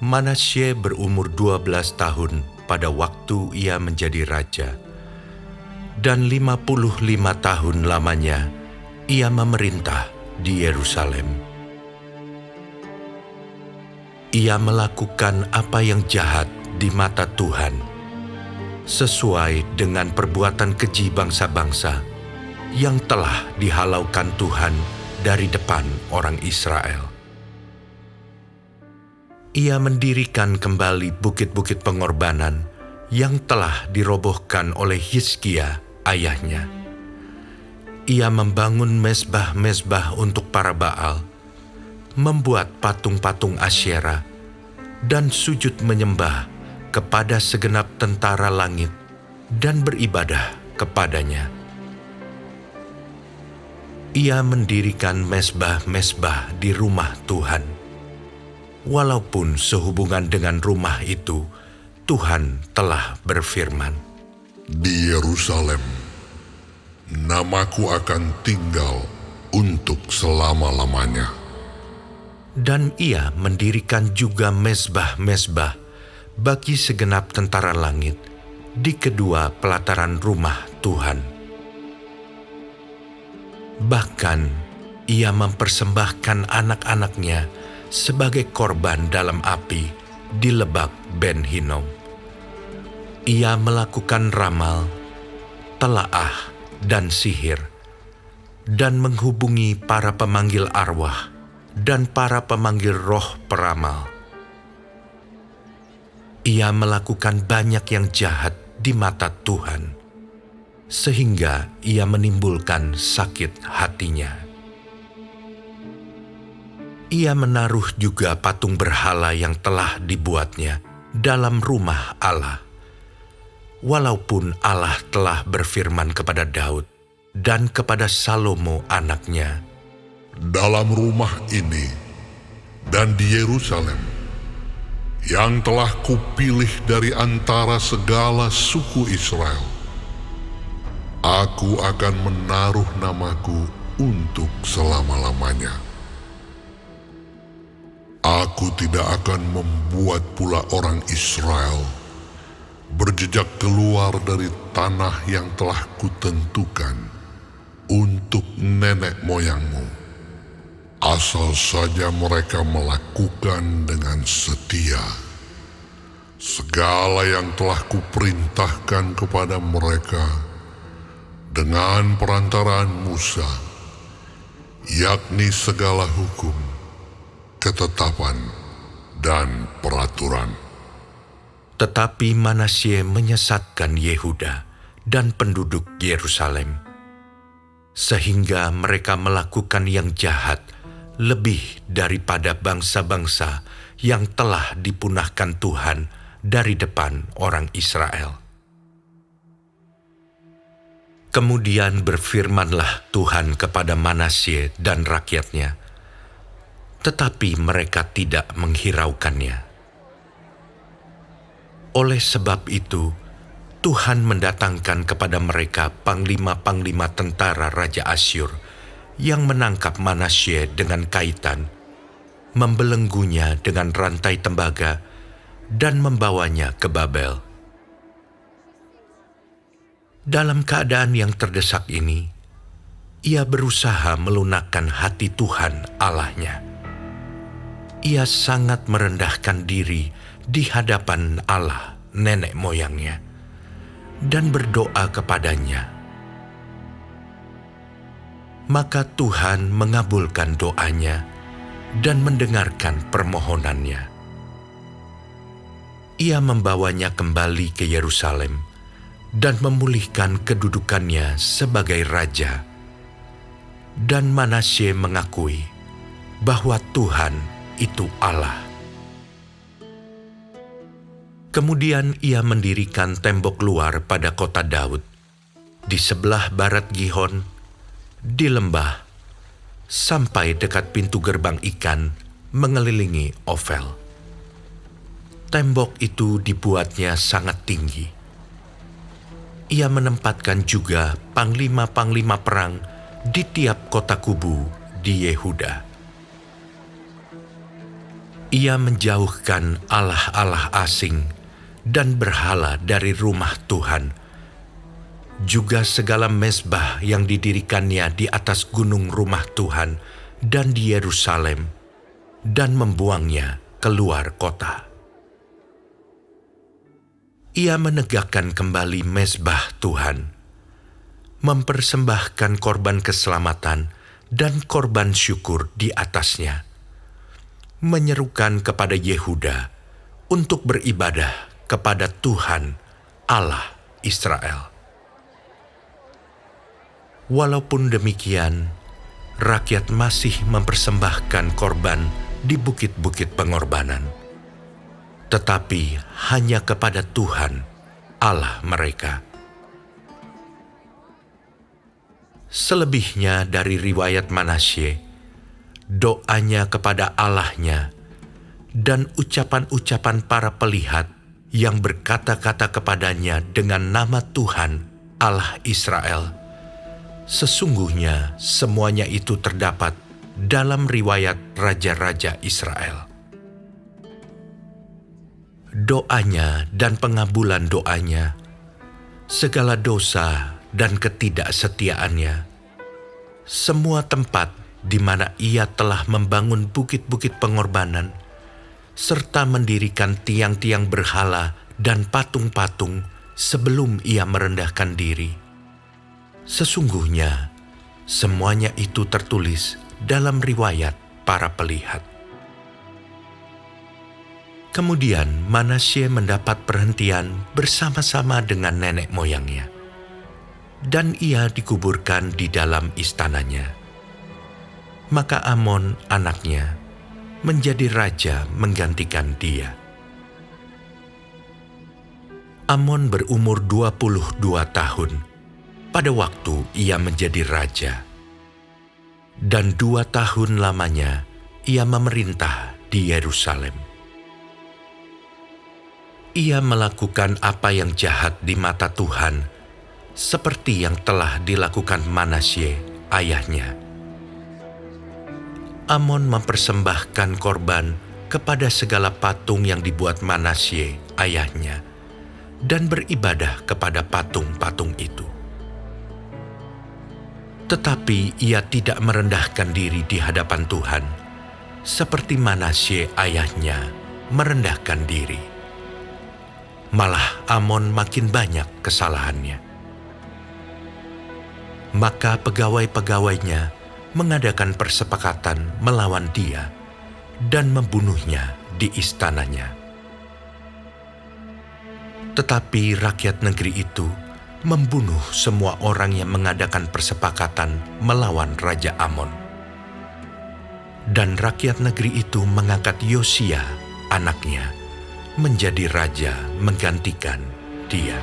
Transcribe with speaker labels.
Speaker 1: Manasye berumur 12 tahun pada waktu ia menjadi raja, dan 55 tahun lamanya ia memerintah di Yerusalem. Ia melakukan apa yang jahat di mata Tuhan, sesuai dengan perbuatan keji bangsa-bangsa yang telah dihalaukan Tuhan dari depan orang Israel. Ia mendirikan kembali bukit-bukit pengorbanan yang telah dirobohkan oleh Hizkia ayahnya. Ia membangun mezbah-mezbah untuk para Baal, membuat patung-patung Asyera, dan sujud menyembah kepada segenap tentara langit dan beribadah kepadanya. Ia mendirikan mezbah-mezbah di rumah Tuhan. Walaupun sehubungan dengan rumah itu, Tuhan telah berfirman,
Speaker 2: "Di Yerusalem, namaku akan tinggal untuk selama-lamanya."
Speaker 1: Dan ia mendirikan juga mezbah-mezbah bagi segenap tentara langit di kedua pelataran rumah Tuhan. Bahkan ia mempersembahkan anak-anaknya sebagai korban dalam api di Lebak Ben Hinnom. Ia melakukan ramal, telaah, dan sihir, dan menghubungi para pemanggil arwah dan para pemanggil roh peramal. Ia melakukan banyak yang jahat di mata Tuhan, sehingga ia menimbulkan sakit hatinya. Ia menaruh juga patung berhala yang telah dibuatnya dalam rumah Allah. Walaupun Allah telah berfirman kepada Daud dan kepada Salomo anaknya,
Speaker 2: "Dalam rumah ini dan di Yerusalem, yang telah kupilih dari antara segala suku Israel, aku akan menaruh namaku untuk selama-lamanya. Aku tidak akan membuat pula orang Israel berjejak keluar dari tanah yang telah kutentukan untuk nenek moyangmu, asal saja mereka melakukan dengan setia segala yang telah kuperintahkan kepada mereka dengan perantaraan Musa, yakni segala hukum, ketetapan, dan peraturan."
Speaker 1: Tetapi Manasye menyesatkan Yehuda dan penduduk Yerusalem, sehingga mereka melakukan yang jahat lebih daripada bangsa-bangsa yang telah dipunahkan Tuhan dari depan orang Israel. Kemudian berfirmanlah Tuhan kepada Manasye dan rakyatnya, tetapi mereka tidak menghiraukannya. Oleh sebab itu, Tuhan mendatangkan kepada mereka panglima-panglima tentara Raja Asyur yang menangkap Manasye dengan kaitan, membelenggunya dengan rantai tembaga, dan membawanya ke Babel. Dalam keadaan yang terdesak ini, ia berusaha melunakkan hati Tuhan Allahnya. Ia sangat merendahkan diri di hadapan Allah nenek moyangnya dan berdoa kepadanya. Maka Tuhan mengabulkan doanya dan mendengarkan permohonannya. Ia membawanya kembali ke Yerusalem dan memulihkan kedudukannya sebagai raja. Dan Manasye mengakui bahwa Tuhan itu Allah. Kemudian ia mendirikan tembok luar pada kota Daud, di sebelah barat Gihon, di lembah, sampai dekat pintu gerbang ikan mengelilingi Ofel. Tembok itu dibuatnya sangat tinggi. Ia menempatkan juga panglima-panglima perang di tiap kota kubu di Yehuda. Ia menjauhkan allah-allah asing dan berhala dari rumah Tuhan, juga segala mezbah yang didirikannya di atas gunung rumah Tuhan dan di Yerusalem, dan membuangnya keluar kota. Ia menegakkan kembali mezbah Tuhan, mempersembahkan korban keselamatan dan korban syukur di atasnya, menyerukan kepada Yehuda untuk beribadah kepada Tuhan Allah Israel. Walaupun demikian, rakyat masih mempersembahkan korban di bukit-bukit pengorbanan, tetapi hanya kepada Tuhan Allah mereka. Selebihnya dari riwayat Manasye, doanya kepada Allahnya, dan ucapan-ucapan para pelihat yang berkata-kata kepadanya dengan nama Tuhan Allah Israel, sesungguhnya semuanya itu terdapat dalam riwayat raja-raja Israel. Doanya dan pengabulan doanya, segala dosa dan ketidaksetiaannya, semua tempat di mana ia telah membangun bukit-bukit pengorbanan, serta mendirikan tiang-tiang berhala dan patung-patung sebelum ia merendahkan diri. Sesungguhnya, semuanya itu tertulis dalam riwayat para pelihat. Kemudian Manasye mendapat perhentian bersama-sama dengan nenek moyangnya, dan ia dikuburkan di dalam istananya. Maka Amon anaknya menjadi raja menggantikan dia. Amon berumur 22 tahun pada waktu ia menjadi raja, dan 2 tahun lamanya ia memerintah di Yerusalem. Ia melakukan apa yang jahat di mata Tuhan, seperti yang telah dilakukan Manasye ayahnya. Amon mempersembahkan korban kepada segala patung yang dibuat Manasye ayahnya, dan beribadah kepada patung-patung itu. Tetapi ia tidak merendahkan diri di hadapan Tuhan, seperti Manasye ayahnya merendahkan diri. Malah Amon makin banyak kesalahannya. Maka pegawai-pegawainya mengadakan persepakatan melawan dia dan membunuhnya di istananya. Tetapi rakyat negeri itu membunuh semua orang yang mengadakan persepakatan melawan Raja Amon. Dan rakyat negeri itu mengangkat Yosia, anaknya, menjadi raja menggantikan dia.